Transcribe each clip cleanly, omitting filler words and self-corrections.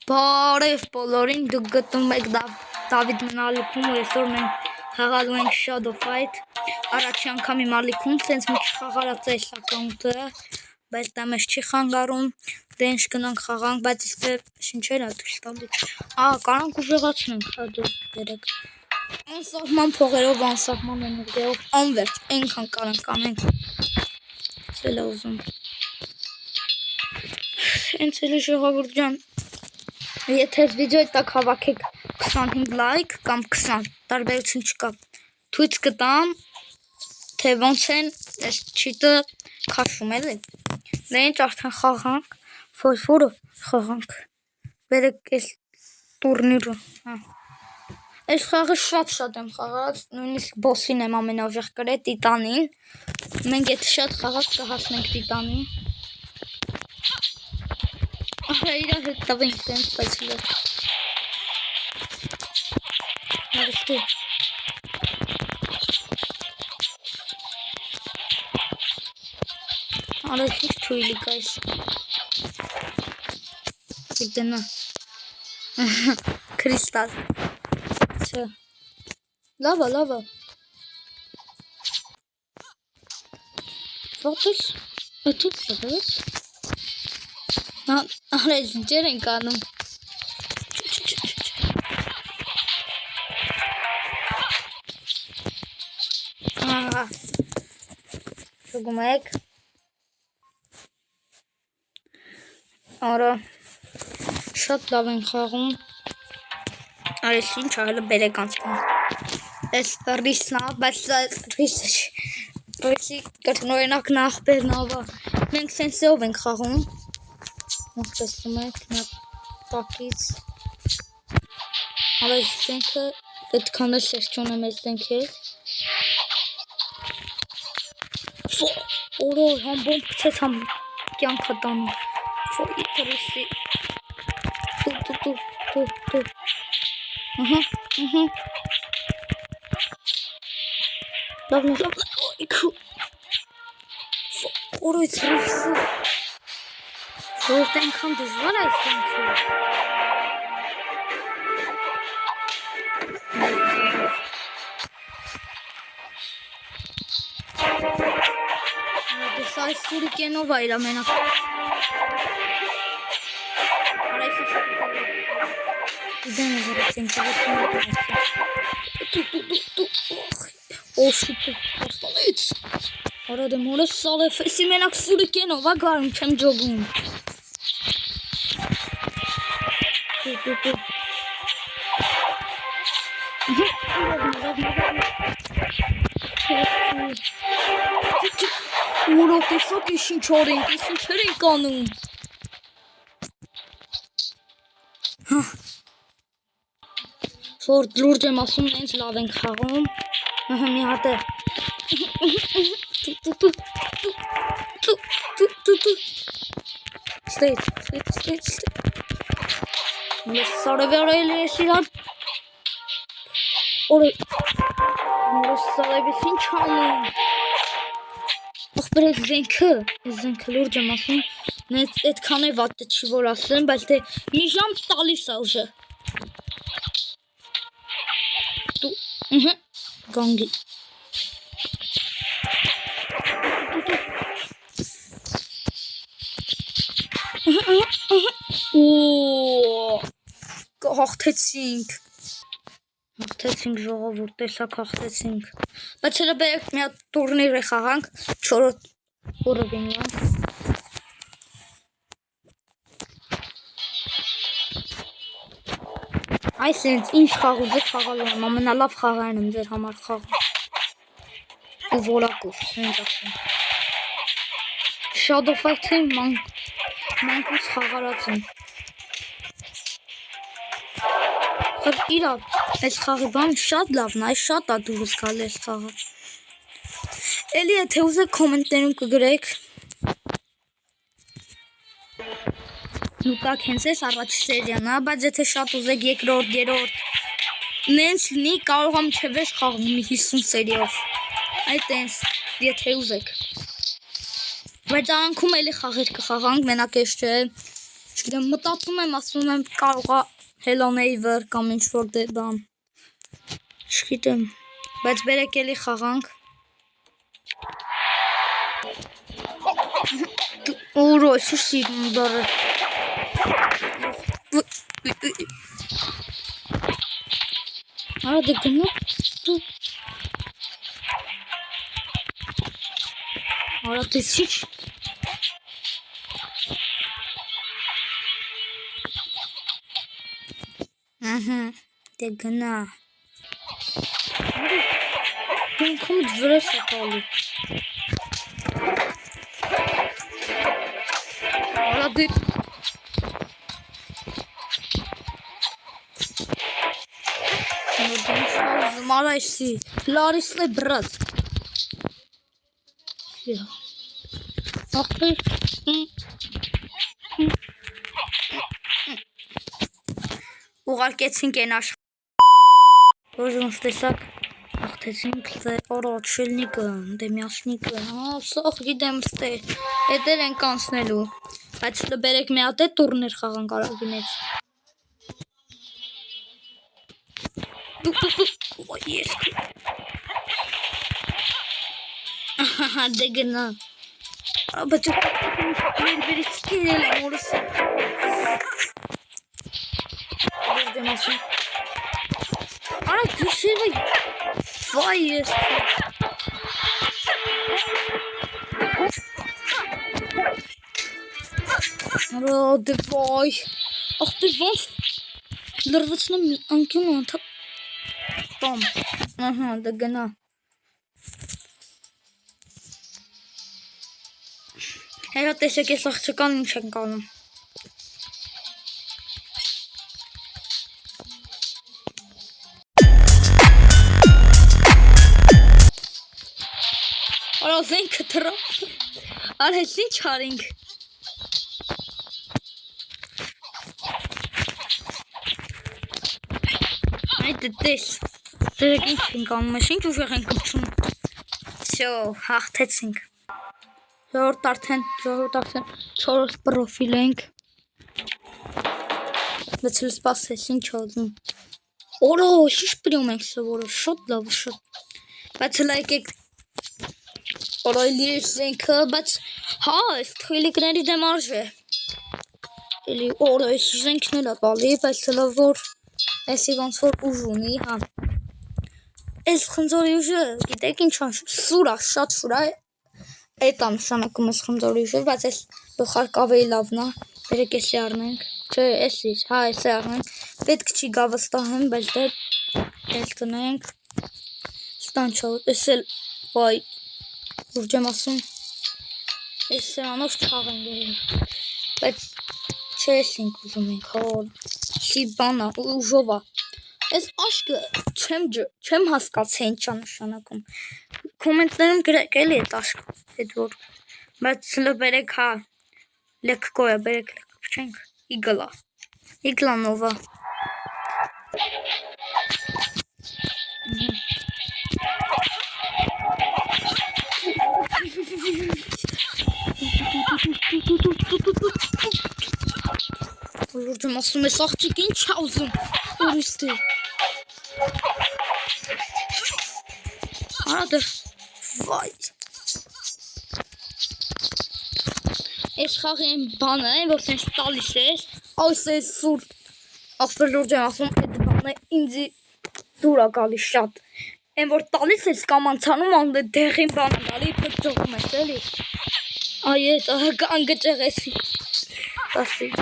Բարև բոլորին, դուք գտնում եք Դավիթ Մնալիքում, ու այսօր մենք խաղալու ենք Shadow Fight։ Առաջի անգամ իմ ալիքում սենց մի քիչ խաղարած է այս ակաունտը, բայց դա մեզ չի խանգարում, դե ինչ գնանք խաղանք, բայց իստե շնչել ա դուրս տալի։ Կարանք ուժեղացնենք, դու դերեք։ Անսահման փողերով, անսահման էներգիայով, անվերջ, այնքան կարանք անենք։ Սել է ուզում։ Հենց էլի ժողովուրդ ջան, եթե վիդեոյի տակ հավաքեք 25 լայք կամ 20, տարբերություն չկա, թույց կտամ, թե ոնց են այս չիտը քաշում էլի։ Դե ինչ արդեն խաղանք, ֆորը խաղանք, բերեք այս տուրնիրը, այս խաղը շատ եմ խաղաց, նույնիսկ բոսին եմ ամենաուժեղ կրել, տիտանին, մենք եթե շատ խաղաց կհասնենք տիտանին։ Իրա հետ տվենք տենց, բայց լավ։ Նավստի։ Արես ինչ թույլի կայս։ Իգտնա։ Քրիստալ։ Չէ։ Լավա։ Ոտես, էդուց սղես։ Արես ինչեր ենք անում։ Շուգում եք։ Արա, շատ լավ են խաղում։ Արես ինչ աղելը բերեք անցքում։ Ես ռիսնա, բայց ռիսի կրտնօրինակն աղբերն ավա։ Մենք սենսեով ենք խաղում։ Տեսնում եք, նա տակից Արես դենքը այդքան էլ շեշտ չունեմ ես դենքեր Օրո համբոմ կցեց համ կյանքը տանում Ֆոյի թրիսի Դու Լավն Իքու Օրո թրիսի Որդ այնքան դժվար այս դենքը Դες այս սուրիկենով այր ամենակ Դեն է զրեցենք Օշուպը հաստանից Արա դեմ օրես սալ է ֆեսի մենակ սուրիկենով ագարում չեմ ջոգում Ուրո տեսոք ես ինչ ենք, ես ինչեր ենք անում Որ լուրջ եմ ասում, նենց լավ ենք խաղում մի հատ է Ստեյց Ես սարևյարել ես իրար Որս սարևիս ինչ անում Ախբեր ես զենքը լուրջ եմ ասում Նենց էդքան է վատը չի որ ասեմ, բայց թե մի ժամ տալիս է ուժը Գանգի Հաղթեցինք ժողովուրդ, տեսակ հաղթեցինք Բայց հելը բերեք մի հատ տուրնիր է խաղանք 4-րդ ուռովինյան Այս ինձ ինչ խաղ ուզեք խաղալու եմ, ամենալավ խաղային եմ ձեր համար խաղում ու որակով, հենց ասեմ Shadow Fight-ը մանկուց խաղարած եմ Իրա, այս խաղի բան շատ լավն այս շատ ա դուրս գալ այս խաղը Էլի եթե ուզեք կոմենտներում կգրեք Նուկակ հենց ես առաջ սերյան, բայց եթե շատ ուզեք երկրորդ, երորդ Նենց լինի կարող եմ չվեշ խաղում մի 50 սերիով Այդ այնց, եթե ուզեք Բայց արանքում էլի խաղեր կխաղանք, մենակ ես չէ Չգիտեմ, մտածում եմ, ասում եմ կարողա Hello Neighbor կամ ինչ-որ դե բան։ Չգիտեմ, բայց բերեք էլի խաղանք։ Ուրո, սուսի դարը։ Արա դե գնա դու։ Արա դե սիչ։ Դե գնա։ Դենքում դվրես է տալի։ Արա դե։ Մարայսի, լարիսլե բրատ։ Ախպեր։ Ուղարկեցինք են Որ ոնց տեսակ աղթեցինք առաջելնիկը, դեմյաշնիկը, սող գիտեմ ստե, հետեր են կանցնելու, բայց բերեք մի հատ է տուրներ խաղանք արագի մեջ։ Ահա դե գնա։ Բայց մեր վերից կերել եմ օրս։ Արա գիշերը վայ ես։ Արա դե վայ։ Ախպեր ոնց լրվեցնեմ մի անկյուն անթա։ Տամ, ահա դե գնա։ Հետո տեսեք ես աղջկան ինչ ենք անում։ Արա զենքը թրավ։ Արա ես ինչ արինք։ Այդ դես։ Դերեք ինչ ենք անում ես, ինչ ուժեղ ենք կպչում։ Всё, հաղթեցինք։ Ժողովուրդ արդեն 4 պրոֆիլ ենք։ Բայց հենց սպասես ինչ անում։ Օրո, շիշ պրիում ենք սովորը, շոտ լավ, շոտ։ Բայց հլա եկեք օրոյլի զենքը, բայց հա, այս թույլիկների դեմ արժե։ Էլի օրո, այս զենքն էլ է տալի, բայց հլա որ էսի ոնց որ ուժ ունի, հա։ Այս խնձորի ուժը, գիտեք ինչ սուրա, շատ սուրա է։ Այդ ամշանակում ես խնձորի ուժը, բայց այս գլխարկ ավելի լավն է։ Բերեք էսի առնենք։ Չէ, էսի, հա, էսի առնենք։ Պետք չի գա վստահեմ, բայց դե էլ տնենք։ Ստանչո, էս էլ վայ Ուրջ եմ ասում, ես սրանով չաղենք երին, բայց չես ենք ուզում ենք, չի բանա, ուժովա, ես աշկը չեմ հասկաց է ինչա նշանակում, կոմենտներում գրեք էլի էտ աշկը, էտ որ, բայց սլը բերեք հա, լեք կոյա, բերեք լեք պչենք, իգլա նովա, Ուրջ եմ ասում ես աղջիկ ինչ ա ուզում, ուրիստ է, արա դեր, վայ, ես խաղի եմ բանը է, որ սենց տալիս ես, այս է սուր, ասպեր ուրջ եմ ասում, էդ բանը ինձի դուր ա գալիս շատ, են որ տալիս ես կամ անցանում ան դեղին բանը գալի, պետ ճողում ես էլի, այ էտ անգճեղ եսի, տասի,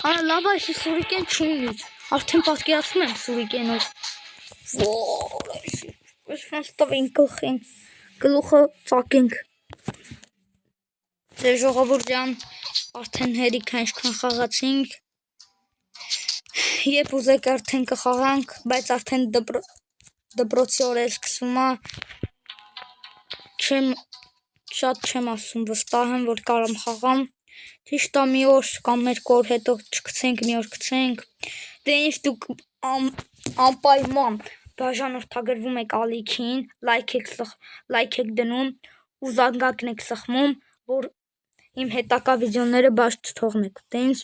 Արա լավ այսի սուրիկեն չունի, արդեն պատկերացում եմ սուրիկենով, այս ոնց տվին գլխին, գլուխը ծակենք, դե ժողովուրդ ջան, արդեն հերիքա ինչքան խաղացինք, երբ ուզեք արդեն կխաղանք, բայց արդեն դպրոցի օրեր սկսում է, շատ չեմ ասում, վստահ եմ, որ կարամ խաղամ, ճիշտ է մի օր կամ երկու օր հետո չգցենք, մի օր գցենք, դե ինչ դուք անպայման բաժանորդագրվում եք ալիքին, լայք եք դնում ու զանգակն եք սխմում, որ իմ հետագա վիդեոները բաց չթողնեք, դե ինձ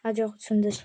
հաջողություն ձեզ։